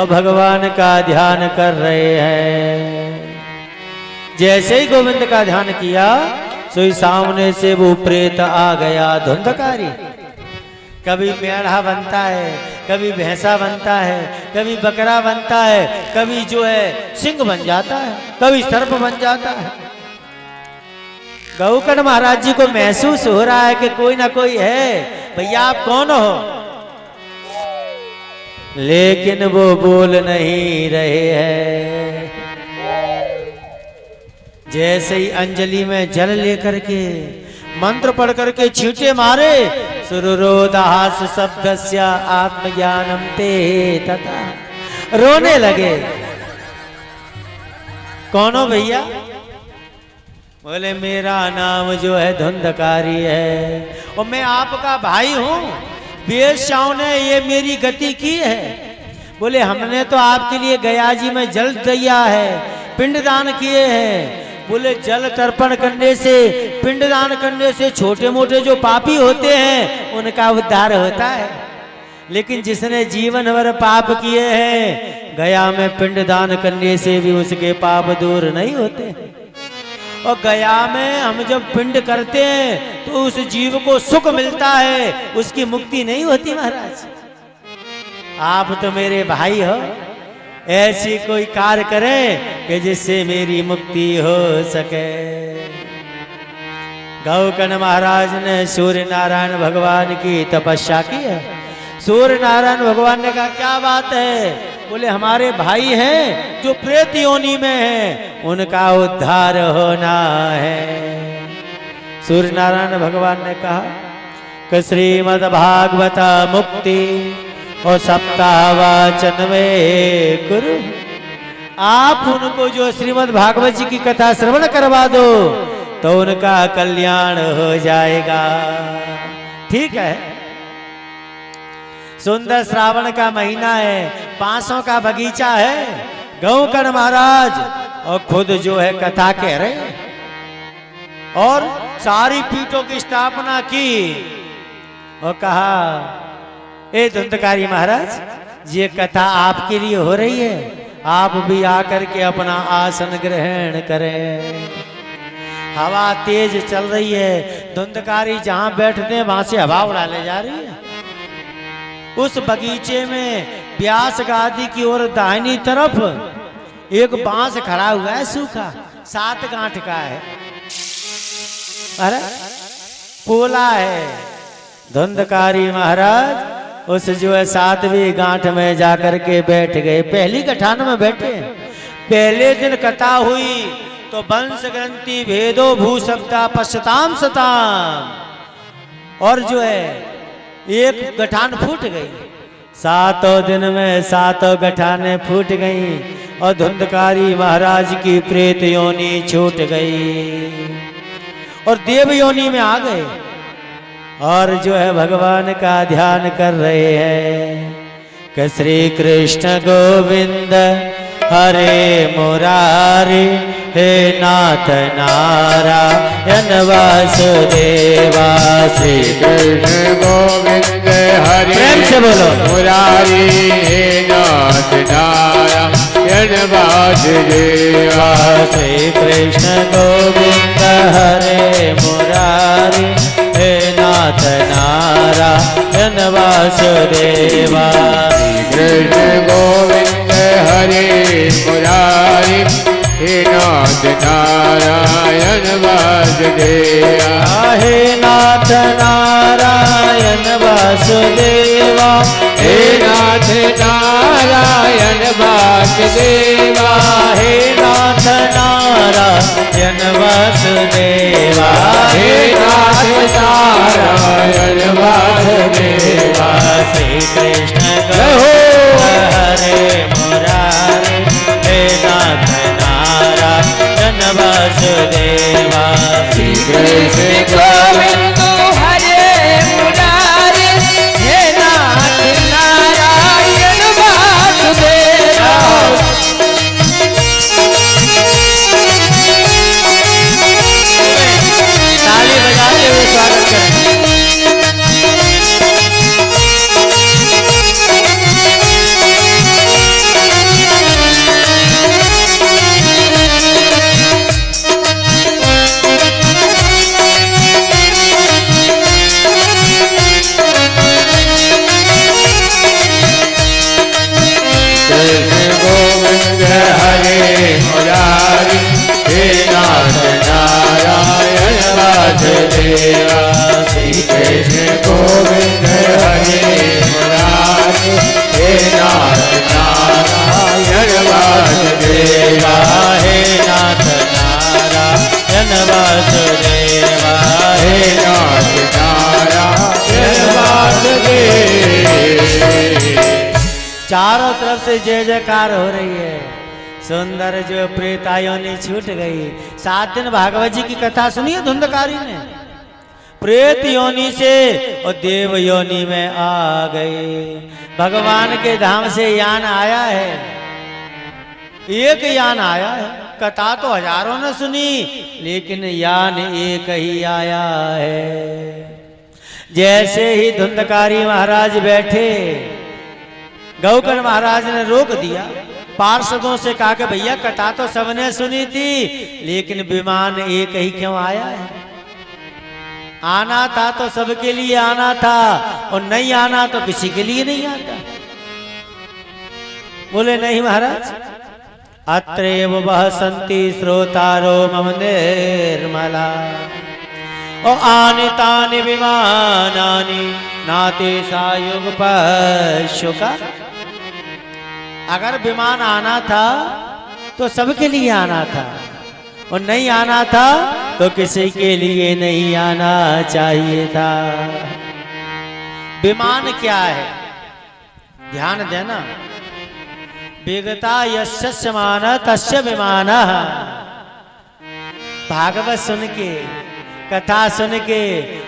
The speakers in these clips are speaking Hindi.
भगवान का ध्यान कर रहे हैं। जैसे ही गोविंद का ध्यान किया सो सामने से वो प्रेत आ गया धुंधकारी। कभी मेढ़ा बनता है, कभी भैंसा बनता है, कभी बकरा बनता है, कभी जो है सिंह बन जाता है, कभी सर्प बन जाता है। गौकर्ण महाराज जी को महसूस हो रहा है कि कोई ना कोई है, भैया आप कौन हो? लेकिन वो बोल नहीं रहे हैं। जैसे ही अंजलि में जल लेकर के मंत्र पढ़ करके छींटे मारे, सुरोदास शब्दस्य आत्मज्ञानम ते तथा, रोने लगे। कौन हो भैया? बोले मेरा नाम जो है धुंधकारी है और मैं आपका भाई हूं। वेश्याओं ने ये मेरी गति की है। बोले हमने तो आपके लिए गया जी में जल दिया है, पिंडदान किए हैं। बोले जल तर्पण करने से, पिंडदान करने से छोटे मोटे जो पापी होते हैं उनका उद्धार होता है, लेकिन जिसने जीवन भर पाप किए हैं गया में पिंडदान करने से भी उसके पाप दूर नहीं होते। और गया में हम जब पिंड करते हैं तो उस जीव को सुख मिलता है, उसकी मुक्ति नहीं होती। महाराज आप तो मेरे भाई हो, ऐसी कोई कार्य करें कि जिससे मेरी मुक्ति हो सके। गौकर्ण महाराज ने सूर्य नारायण भगवान की तपस्या की है। सूर्य नारायण भगवान ने कहा क्या बात है? बोले हमारे भाई हैं जो प्रेत योनि में हैं, उनका उद्धार होना है। सूर्य नारायण भगवान ने कहा कि श्रीमद् भागवत मुक्ति और सप्ताह वाचन में गुरु, आप उनको जो श्रीमद् भागवत जी की कथा श्रवण करवा दो तो उनका कल्याण हो जाएगा। ठीक है। सुंदर श्रावण का महीना है, बांसों का बगीचा है। गौकर्ण महाराज और खुद जो है कथा कह रहे हैं और सारी पीठों की स्थापना की और कहा ए धुंधकारी महाराज, ये कथा आपके लिए हो रही है, आप भी आकर के अपना आसन ग्रहण करें। हवा तेज चल रही है, धुंधकारी जहां बैठते हैं वहां से हवा उड़ा ले जा रही है। उस बगीचे में व्यास गादी की ओर दाहिनी तरफ एक बांस खड़ा हुआ है, सूखा 7 गांठ का है। अरे पोला है। धुंधकारी महाराज उस जो है 7वीं गांठ में जाकर के बैठ गए। पहली गठान में बैठे। पहले दिन कथा हुई तो वंश ग्रंथि भेदो भू शब्दा पश्चाताम सताम, और जो है एक गठान फूट गई। 7 दिन में 7 गठाने फूट गई और धुंधकारी महाराज की प्रेत योनि छूट गई और देव योनि में आ गए और जो है भगवान का ध्यान कर रहे हैं कि श्री कृष्ण गोविंद हरे मुरारी, हे नाथ नारायण वासुदेवा। श्री कृष्ण गोविंद हरे प्रेम से बोलो मुरारी, हे नाथ नारायण वासुदेवा। श्री कृष्ण गोविंद हरे मुरारी, हे नाथ नारायण वासुदेवा। कृष्ण गोविंद हरे मुरारी, हे नाथ नारायण वासुदेवा। हे नाथ नारायण वासुदेवा, हे नाथ नारायण वासुदेवा। हे नाथ नारायण वासुदेवा, हे नाथ नारायण वासुदेवा। श्री कृष्ण हरे मुरारी, हे नाथ नारायण वासुदेवा। श्री कृष्ण गोविंद हरे मुरारी, हे नाथ नारायण वासुदेवा। ताली बजाते हुए स्वागत करें। वासुदेवा श्री कृष्ण गोविंद हरे मुरारी हे नाथ नारायण वासुदेवा हे नाथ नारायण वासुदेवा हे नाथ नारायण वासुदेवा। चारों तरफ से जय जयकार हो रही है। सुंदर जो प्रेतायों ने छूट गई। 7 दिन भागवत जी की कथा सुनी है धुंधकारी ने। प्रेत योनि से और देव योनि में आ गए। भगवान के धाम से यान आया है, एक यान आया है। कथा तो हजारों ने सुनी, लेकिन यान एक ही आया है। जैसे ही धुंधकारी महाराज बैठे, गौकर्ण महाराज ने रोक दिया। पार्षदों से कहा कि भैया कथा तो सबने सुनी थी, लेकिन विमान एक ही क्यों आया है? आना था तो सबके लिए आना था, और नहीं आना तो किसी के लिए नहीं आता। बोले नहीं महाराज, अत्रैव वह संति श्रोतारो मम निर्मला और आनि तानि विमानानि नाते सायुग पशुका। अगर विमान आना था तो सबके लिए आना था, और नहीं आना था तो किसी के लिए नहीं आना चाहिए था। विमान क्या है? ध्यान देना। वेगता यस्य समान तस्य विमान। भागवत सुन के, कथा सुन के,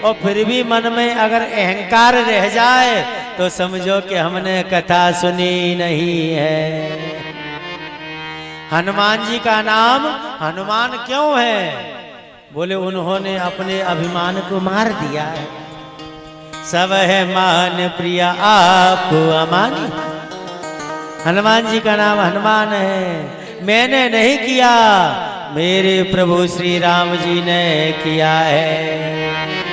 और फिर भी मन में अगर अहंकार रह जाए तो समझो कि हमने कथा सुनी नहीं है। हनुमान जी का नाम हनुमान क्यों है? बोले उन्होंने अपने अभिमान को मार दिया है। सब है मान प्रिया आपको अमानी। हनुमान जी का नाम हनुमान है। मैंने नहीं किया, मेरे प्रभु श्री राम जी ने किया है।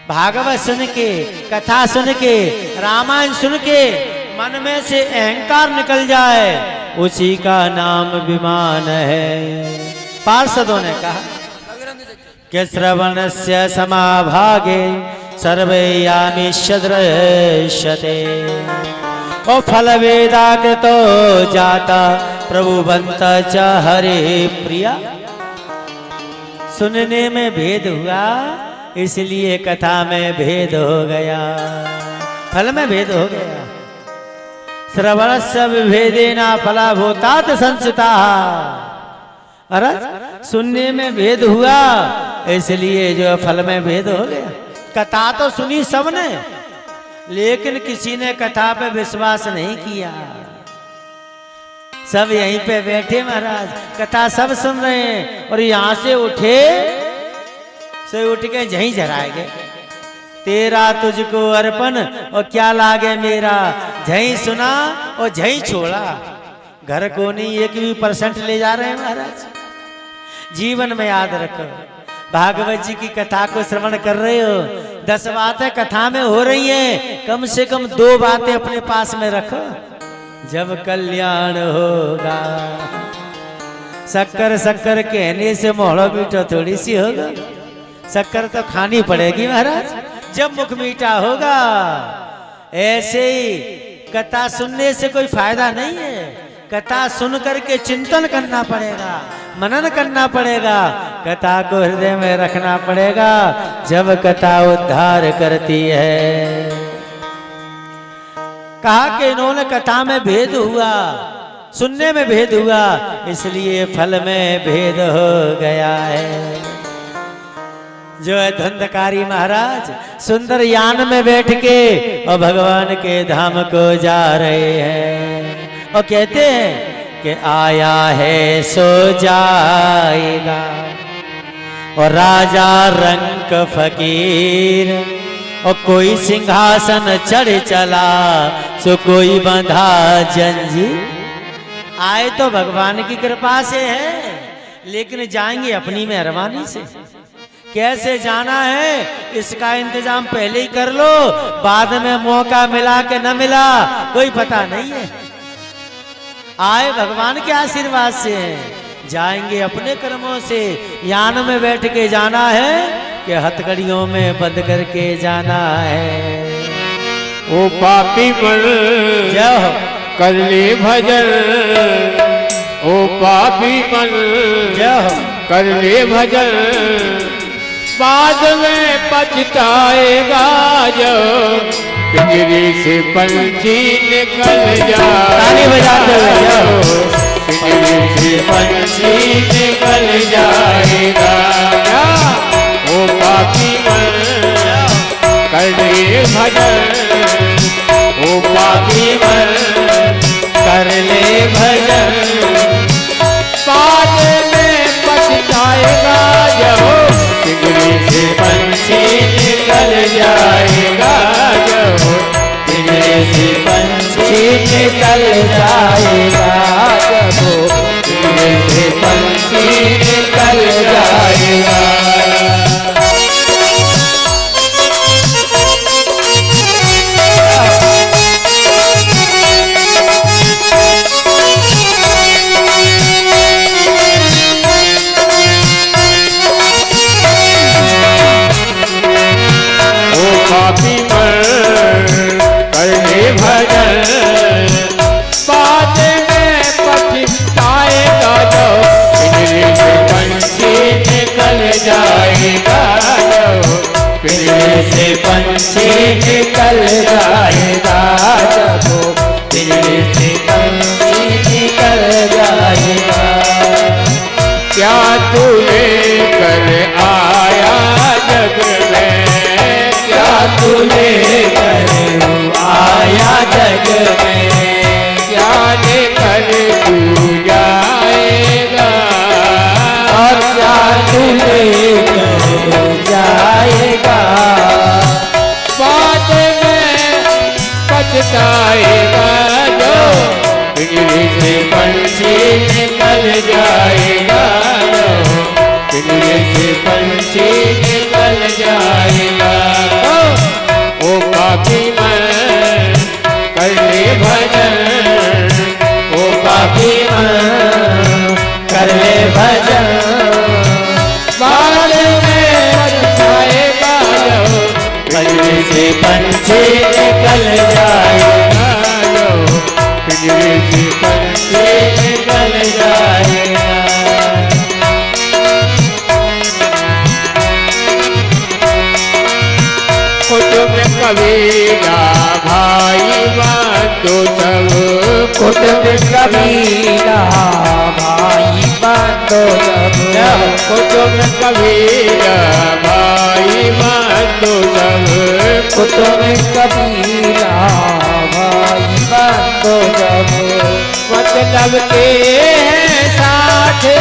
भागवत सुन के, कथा सुन के, रामायण सुन के मन में से अहंकार निकल जाए, उसी का नाम विमान है। पार्षदों ने कहा कि श्रवणस्य समाभागे सर्वे यामिष्य दृश्यते ओ फल वेदा कृतो जाता प्रभु बंत च हरे प्रिया। सुनने में भेद हुआ, इसलिए कथा में भेद हो गया, फल में भेद हो गया। श्रवणस्य विभेदेना फलाभूतात संचिता। अरे सुनने में भेद हुआ, इसलिए जो फल में भेद हो गया। कथा तो सुनी सबने, लेकिन किसी ने कथा पे विश्वास नहीं किया। सब यहीं पे बैठे महाराज, कथा सब सुन रहे हैं, और यहां से उठे से उठ के जहीं जराए गए। तेरा तुझको अर्पण और क्या लागे मेरा, जहीं सुना और जहीं छोड़ा। घर को नहीं 1% ले जा रहे हैं महाराज। जीवन में याद रखो, भागवत जी की कथा को श्रवण कर रहे हो, 10 बातें कथा में हो रही हैं, कम से कम 2 बातें अपने पास में रखो। जब कल्याण होगा, शक्कर शक्कर कहने से मोहड़ा मीठा थोड़ी सी होगा। शक्कर तो खानी पड़ेगी महाराज, जब मुख मीठा होगा। ऐसे ही कथा सुनने से कोई फायदा नहीं है। कथा सुन करके चिंतन करना पड़ेगा, मनन करना पड़ेगा, कथा को हृदय में रखना पड़ेगा, जब कथा उद्धार करती है। कहा कि इन्होंने कथा में भेद हुआ, सुनने में भेद हुआ, इसलिए फल में भेद हो गया है। जो है धुंधकारी महाराज सुंदर यान में बैठ के और भगवान के धाम को जा रहे हैं, और कहते हैं कि आया है सो जाएगा, और राजा रंक फकीर, और कोई सिंहासन चढ़ चला, सो कोई बंधा जंजीर। आए तो भगवान की कृपा से है, लेकिन जाएंगे अपनी मेहरबानी से। कैसे जाना है इसका इंतजाम पहले ही कर लो, बाद में मौका मिला कि न मिला कोई पता नहीं है। आए भगवान के आशीर्वाद से हैं, जाएंगे अपने कर्मों से। यान में बैठ के जाना है कि हथकड़ियों में बंद करके जाना है। ओ पापी मन जय हो। कर ले भजन, ओ पापी मन जय हो। कर ले भजन, बाद में पछताएगा जब पिंजरे से पंछी निकल जाए। ताली बजाते हुए पिंजरे से पंछी निकल जाएगा। ओ पापी मन कर ले भजन, ओ पापी मन कर ले भजन, बाद में पछताएगा जब पिंजरे से पंछी निकल जाएगा। जब पिंजरे से पंछी निकल जाएगा, जब पिंजरे से पंछी निकल जाएगा। पापी मन कर ले भजन, बाद में पछताएगा जो पिंजरे से पंछी निकल जाएगा। जो पिंजरे से पंछी निकल जाएगा, जब पिंजरे से पंछी निकल जाएगा। क्या तू लेकर आया जग में, क्या तू लेकर आया जग में, क्या लेकर तू जाएगा, और क्या तू लेकर जाएगा। बाद में पछताएगा जो पिंजरे से पंछी निकल जाएगा। पिंजरे से पंछी निकल जाएगा। ओ पापी मन कर ले भजन, ओ पापी मन कर ले भजन, बाद में पछताएगा जो पिंजरे से पंछी निकल जाएगा, पिंजरे से पंछी निकल जाएगा। कुटुंब कबीरा भाई बंधु सब, कुटुंब कबीरा भाई बंधु सब, कुटुंब कबीरा भाई बंधु सब, कुटुंब कबीरा भाई बंधु सब, मतलब के हैं साथे,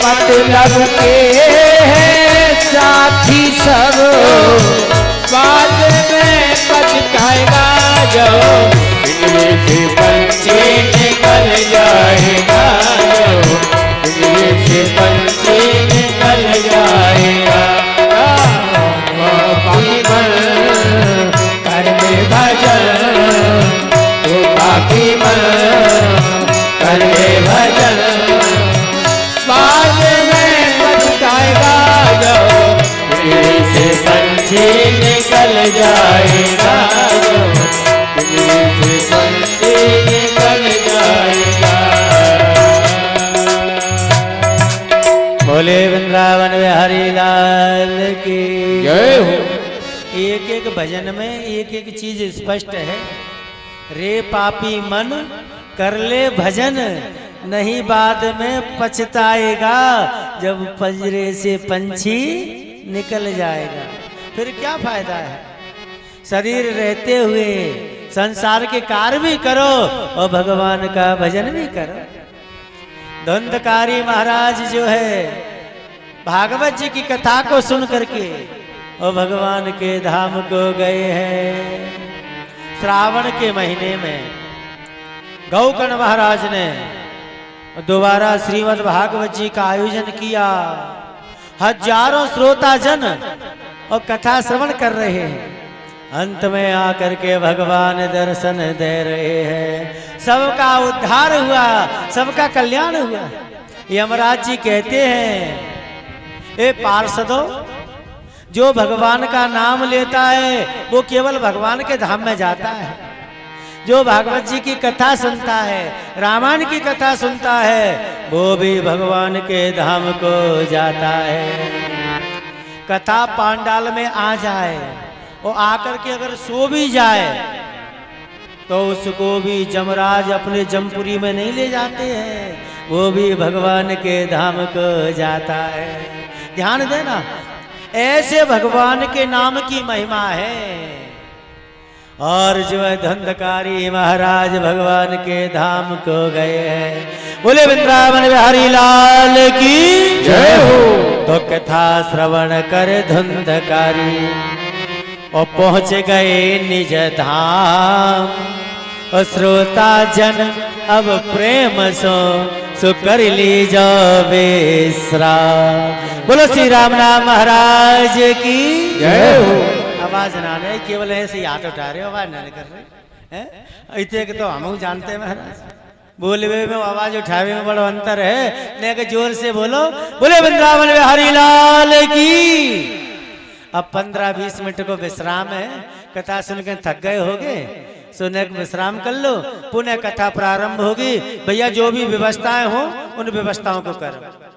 मतलब के हैं साथी सब, बाद में पछताएगा जो पिंजरे से पंछी निकल जाएगा। जो पिंजरे से पंछी निकल जाएगा। पापी मन कर ले भजन, तो पापी मन कर ले भजन, बाद में पछताएगा जो पिंजरे से पंछी निकल जाएगा। जो पिंजरे से पंछी निकल जाएगा। बोले वृंदावन बिहारी लाल की जय हो। एक एक भजन में एक एक चीज स्पष्ट है। रे पापी मन कर ले भजन, नहीं बाद में पछताएगा जब पंजरे से पंछी निकल जाएगा। फिर क्या फायदा है? शरीर रहते हुए संसार के कार्य भी करो और भगवान का भजन भी करो। धुंधकारी महाराज जो है भागवत जी की कथा को सुन करके और भगवान के धाम को गए हैं। श्रावण के महीने में गौकर्ण महाराज ने दोबारा श्रीमद् भागवत जी का आयोजन किया। हजारों श्रोता जन और कथा श्रवण कर रहे हैं। अंत में आकर के भगवान दर्शन दे रहे हैं। सबका उद्धार हुआ, सबका कल्याण हुआ। यमराज जी कहते हैं, ए पार्षदों, जो भगवान का नाम लेता है वो केवल भगवान के धाम में जाता है। जो भागवत जी की कथा सुनता है, रामायण की कथा सुनता है, वो भी भगवान के धाम को जाता है। कथा पांडाल में आ जाए और आकर के अगर सो भी जाए तो उसको भी जमराज अपने जमपुरी में नहीं ले जाते हैं, वो भी भगवान के धाम को जाता है। ध्यान देना, ऐसे भगवान के नाम की महिमा है। और जो है धुंधकारी महाराज भगवान के धाम को गए हैं। बोले वृंदावन बिहारी लाल की जय हो। तो कथा श्रवण कर धुंधकारी और पहुंच गए निज धाम। और श्रोता जन अब प्रेम सो कर लीजो विश्राम। बोलो श्री राम नाम महाराज की जय हो। आवाज ना रहे, केवल ऐसे ही हाथ उठा रहे हो, आवाज ना कर रहे हैं। इतने के तो हम जानते हैं महाराज, बोलवे में आवाज उठावे में बड़ा अंतर है। लेकिन जोर से बोलो, बोले वृंदावन बिहारी लाल की। अब 15-20 मिनट को विश्राम है। कथा सुनकर थक गए होगे, सुनने को विश्राम कर लो, पुनः कथा प्रारंभ होगी। भैया जो भी व्यवस्थाएं हो उन व्यवस्थाओं को करो।